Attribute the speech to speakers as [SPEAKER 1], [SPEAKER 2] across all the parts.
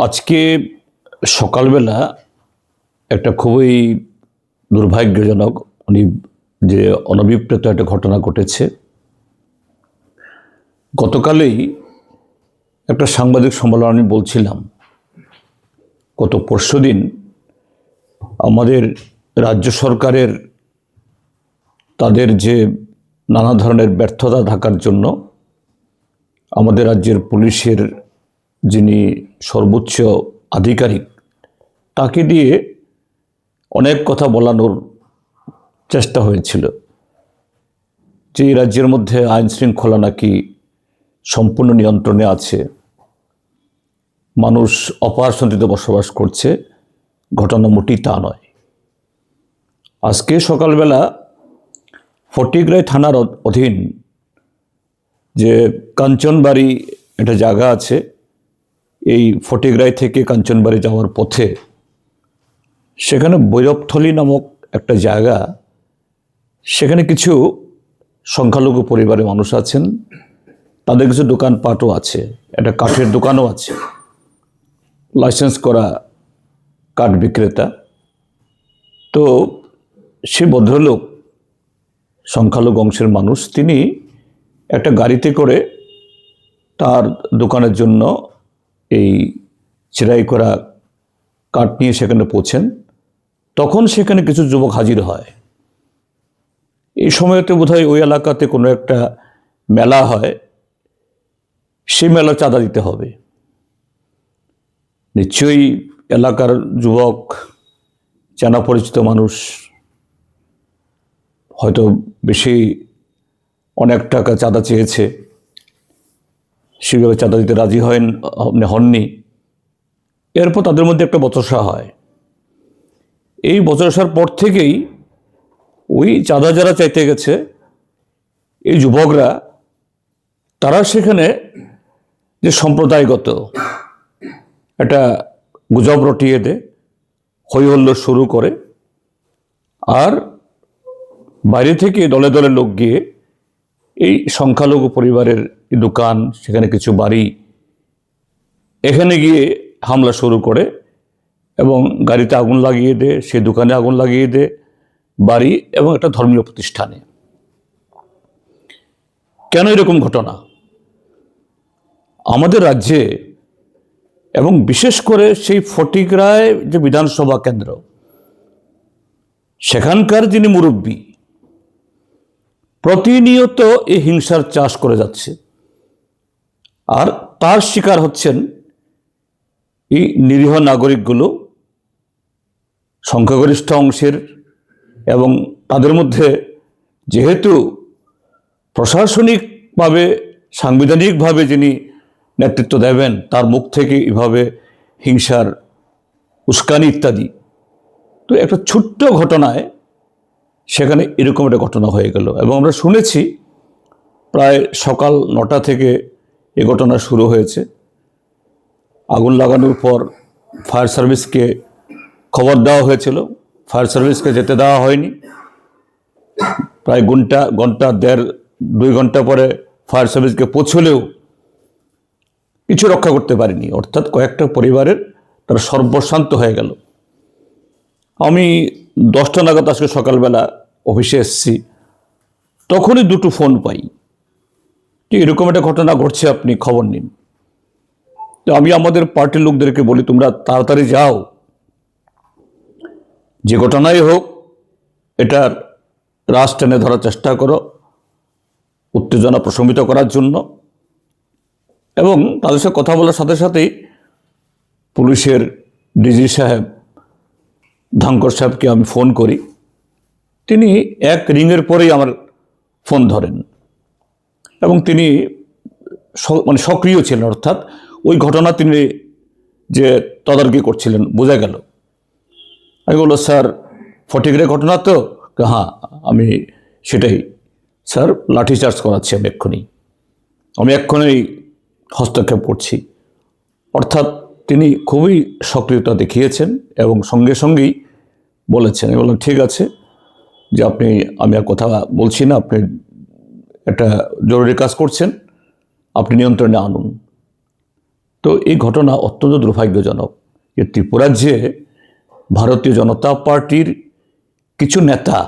[SPEAKER 1] আজকে সকালবেলা একটা খুবই দুর্ভাগ্যজনক যে অনভিপ্রেত একটা ঘটনা ঘটেছে। গতকালই একটা সাংবাদিক সম্মেলন আমি বলছিলাম, গত পরশুদিন আমাদের রাজ্য সরকারের তাদের যে নানা ধরনের ব্যর্থতা থাকার জন্য আমাদের রাজ্যের পুলিশের যিনি সর্বোচ্চ আধিকারিক তাকে দিয়ে অনেক কথা বলানোর চেষ্টা হয়েছিল যে এই রাজ্যের মধ্যে আইন শৃঙ্খলা নাকি সম্পূর্ণ নিয়ন্ত্রণে আছে, মানুষ অপার শান্তিতে বসবাস করছে। ঘটনা মোটেই তা নয়। আজকে সকালবেলা ফটিকরাই থানার অধীন যে কাঞ্চনবাড়ি একটা জায়গা আছে, এই ফটিকরাই থেকে কাঞ্চনবাড়ি যাওয়ার পথে সেখানে বৈরবথলি নামক একটা জায়গা, সেখানে কিছু সংখ্যালঘু পরিবারের মানুষ আছেন, তাদের কিছু দোকানপাটও আছে, একটা কাঠের দোকানও আছে, লাইসেন্স করা কাঠ বিক্রেতা। তো সে ভদ্রলোক সংখ্যালঘু অংশের মানুষ, তিনি একটা গাড়িতে করে তার দোকানের জন্য এই চিরাই করা কাঠ নিয়ে সেখানে পৌঁছেন। তখন সেখানে কিছু যুবক হাজির হয়। এই সময়তে বোধহয় ওই এলাকাতে কোনো একটা মেলা হয়, সেই মেলা চাঁদা দিতে হবে। নিশ্চয়ই এলাকার যুবক, চেনা পরিচিত মানুষ, হয়তো বেশি অনেক টাকা চাঁদা চেয়েছে, সেভাবে চাঁদা দিতে রাজি হননি। এরপর তাদের মধ্যে একটা বচসা হয়। এই বচসার পর থেকেই ওই চাঁদা যারা চাইতে গেছে, এই যুবকরা, তারা সেখানে যে সম্প্রদায়গত একটা গুজব রটিয়ে দেয়, হইহল্লোড় শুরু করে। আর বাইরে থেকে দলে দলে লোক গিয়ে এই সংখ্যালঘু পরিবারের দোকান, সেখানে কিছু বাড়ি, এখানে গিয়ে হামলা শুরু করে এবং গাড়িতে আগুন লাগিয়ে দেয়, সে দোকানে আগুন লাগিয়ে দেয়, বাড়ি এবং একটা ধর্মীয় প্রতিষ্ঠানে। কেন এরকম ঘটনা? আমাদের রাজ্যে এবং বিশেষ করে সেই ফটিকরায় যে বিধানসভা কেন্দ্র, সেখানকার যিনি মুরব্বী, প্রতিনিয়ত এই হিংসার চাষ করে যাচ্ছে। আর তার শিকার হচ্ছেন এই নিরীহ নাগরিকগুলো, সংখ্যাগরিষ্ঠ অংশের। এবং তাদের মধ্যে যেহেতু প্রশাসনিকভাবে, সাংবিধানিকভাবে যিনি নেতৃত্ব দেবেন, তার মুখ থেকে এভাবে হিংসার উস্কানি ইত্যাদি। তো একটা ছোট্ট ঘটনায় সেখানে এরকম একটা ঘটনা হয়ে গেল। এবং আমরা শুনেছি প্রায় সকাল 9টা থেকে এ ঘটনা শুরু হয়েছে। আগুন লাগানোর পর ফায়ার সার্ভিসকে খবর দেওয়া হয়েছিল, ফায়ার সার্ভিসকে যেতে দেওয়া হয়নি। প্রায় ঘন্টা 1.5-2 ঘন্টা পরে ফায়ার সার্ভিসকে পৌঁছলেও কিছু রক্ষা করতে পারেনি। অর্থাৎ কয়েকটা পরিবারের তারা সর্বশান্ত হয়ে গেল। আমি 10টা নাগাদ আজকে সকালবেলা অফিসে এসেছি, তখনই 2টো ফোন পাই যে এরকম একটা ঘটনা ঘটছে, আপনি খবর নিন। তো আমি আমাদের পার্টির লোকদেরকে বলি, তোমরা তাড়াতাড়ি যাও, যে ঘটনাই হোক এটার রাশ টেনে ধরার চেষ্টা করো, উত্তেজনা প্রশমিত করার জন্য। এবং তাদের সাথে কথা বলার সাথে সাথেই পুলিশের ডিজি সাহেব, ধাঙ্কর সাহেবকে আমি ফোন করি। তিনি এক রিংয়ের পরেই আমার ফোন ধরেন এবং তিনি সক্রিয় ছিলেন, অর্থাৎ ওই ঘটনা তিনি যে তদারকি করছিলেন বোঝা গেল। আমি বললো, স্যার ফটিকরাই ঘটনা তো? হ্যাঁ, আমি সেটাই স্যার, লাঠিচার্জ করাচ্ছি আমি এক্ষুনি হস্তক্ষেপ করছি। অর্থাৎ তিনি খুবই সক্রিয়তা দেখিয়েছেন এবং সঙ্গে সঙ্গেই বলেছেন। আমি বললাম, ঠিক আছে, যে আমি আর কথা বলছি না, আপনি একটা জরুরি কাজ করছেন, আপনি নিয়ন্ত্রণে আনুন। তো তো এই ঘটনা অত্যন্ত দুর্ভাগ্যজনক যে ত্রিপুরাজ্যে ভারতীয় জনতা পার্টির কিছু নেতা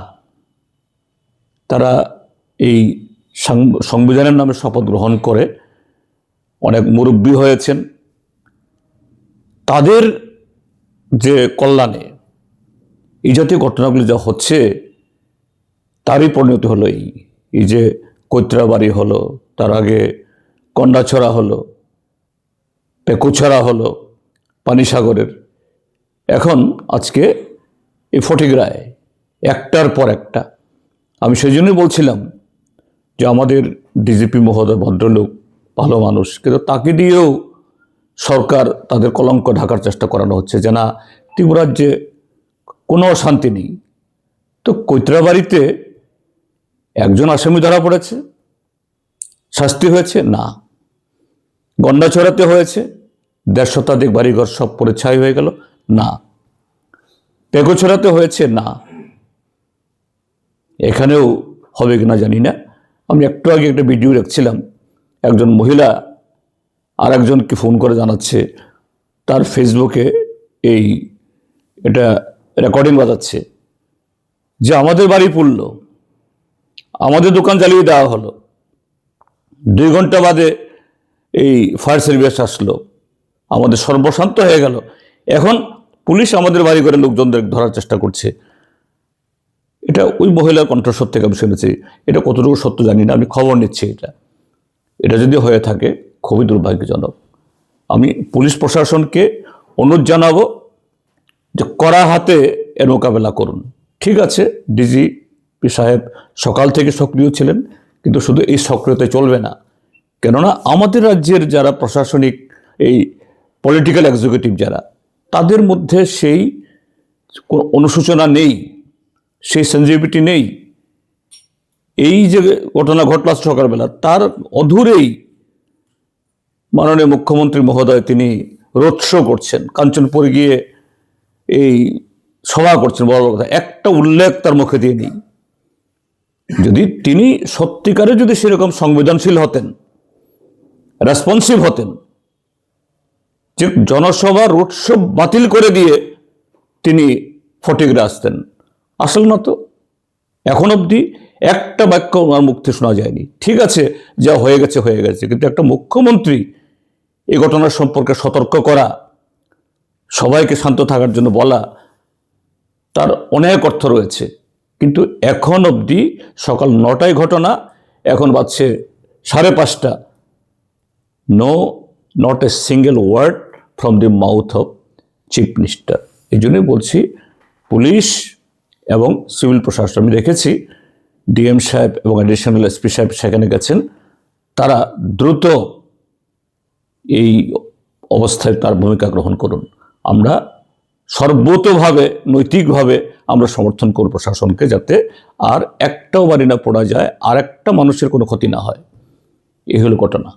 [SPEAKER 1] তারা এই সংবিধানের নামে শপথ গ্রহণ করে অনেক মুরব্বী হয়েছেন, তাদের যে কল্যাণে এই জাতীয় ঘটনাগুলি যা হচ্ছে তারই পরিণতি হলো এই যে কৈত্রাবাড়ি হলো, তার আগে কন্ডাছড়া হলো, পেকুছড়া হলো পানিসাগরের, এখন আজকে এই ফটিকরায় একটার পর একটা। আমি সেই জন্যই বলছিলাম যে আমাদের ডিজিপি মহোদয় ভদ্রলোক, ভালো মানুষ, কিন্তু তাকে দিয়েও সরকার তাদের কলঙ্ক ঢাকার চেষ্টা করানো হচ্ছে যে না ত্রিপুরাজ্যে কোনো অশান্তি নেই। তো কৈত্রাবাড়িতে একজন আসামি ধরা পড়েছে, শাস্তি হয়েছে না। গন্ডাছড়াতে হয়েছে, ১৫০ শতাধিক বাড়িঘর সব পড়ে ছাই হয়ে গেল না। পেকুছড়াতে হয়েছে না। এখানেও হবে কিনা জানি না। আমি একটু আগে একটা ভিডিও দেখছিলাম, একজন মহিলা আর একজনকে ফোন করে জানাচ্ছে তার ফেসবুকে এটা রেকর্ডিং বাজাচ্ছে যে আমাদের বাড়ি পুড়ল, আমাদের দোকান জ্বালিয়ে দেওয়া হলো, 2 ঘন্টা বাদে এই ফায়ার সার্ভিস আসলো, আমাদের সর্বশান্ত হয়ে গেল, এখন পুলিশ আমাদের বাড়ি করে লোকজনদের ধরার চেষ্টা করছে। এটা ওই মহিলার কণ্ঠস্বর থেকে আমি শুনেছি। এটা কতটুকু সত্য জানি না, আমি খবর নিচ্ছি। এটা যদি হয়ে থাকে খুবই দুর্ভাগ্যজনক। আমি পুলিশ প্রশাসনকে অনুরোধ জানাবো যে কড়া হাতে এর মোকাবেলা করুন। ঠিক আছে, ডিজিপি সাহেব সকাল থেকে সক্রিয় ছিলেন, কিন্তু শুধু এই সক্রিয়তায় চলবে না। কেননা আমাদের রাজ্যের যারা প্রশাসনিক এই পলিটিক্যাল এক্সিকিউটিভ যারা, তাদের মধ্যে সেই অনুশোচনা নেই, সেই সেনজিটিভিটি নেই। এই যে ঘটনা ঘটল সকালবেলা, তার অধুরেই মাননীয় মুখ্যমন্ত্রী মহোদয় তিনি রোড শো করছেন, কাঞ্চনপুরে গিয়ে এই সভা করছেন, বড় বড় কথা, একটা উল্লেখ তার মুখে দিয়ে নেই। যদি তিনি সত্যিকারে যদি সেরকম সংবেদনশীল হতেন, রেসপন্সিভ হতেন, যে জনসভা রোড শো বাতিল করে দিয়ে তিনি ফটিকরা আসতেন, আসল না তো। এখন অবধি একটা বাক্য ওনার মুখ থেকে শোনা যায়নি। ঠিক আছে, যা হয়ে গেছে হয়ে গেছে, কিন্তু একটা মুখ্যমন্ত্রী এই ঘটনার সম্পর্কে সতর্ক করা, সবাইকে শান্ত থাকার জন্য বলা, তার অনেক অর্থ রয়েছে। কিন্তু এখন অবধি সকাল 9টায় ঘটনা, এখন বাজছে 5:30, not a single word from the mouth of chief minister. এই জন্যই বলছি পুলিশ এবং সিভিল প্রশাসন, আমি দেখেছি ডিএম সাহেব এবং অ্যাডিশনাল এসপি সাহেব সেখানে গেছেন, তারা দ্রুত এই অবস্থায় তার ভূমিকা গ্রহণ করুন। আমরা সর্বতোভাবে নৈতিকভাবে আমরা সমর্থন করব প্রশাসনকে, যাতে আর একটাও বাড়ি না পড়া যায়, আর একটা মানুষের কোনো ক্ষতি না হয়। এই হলো ঘটনা।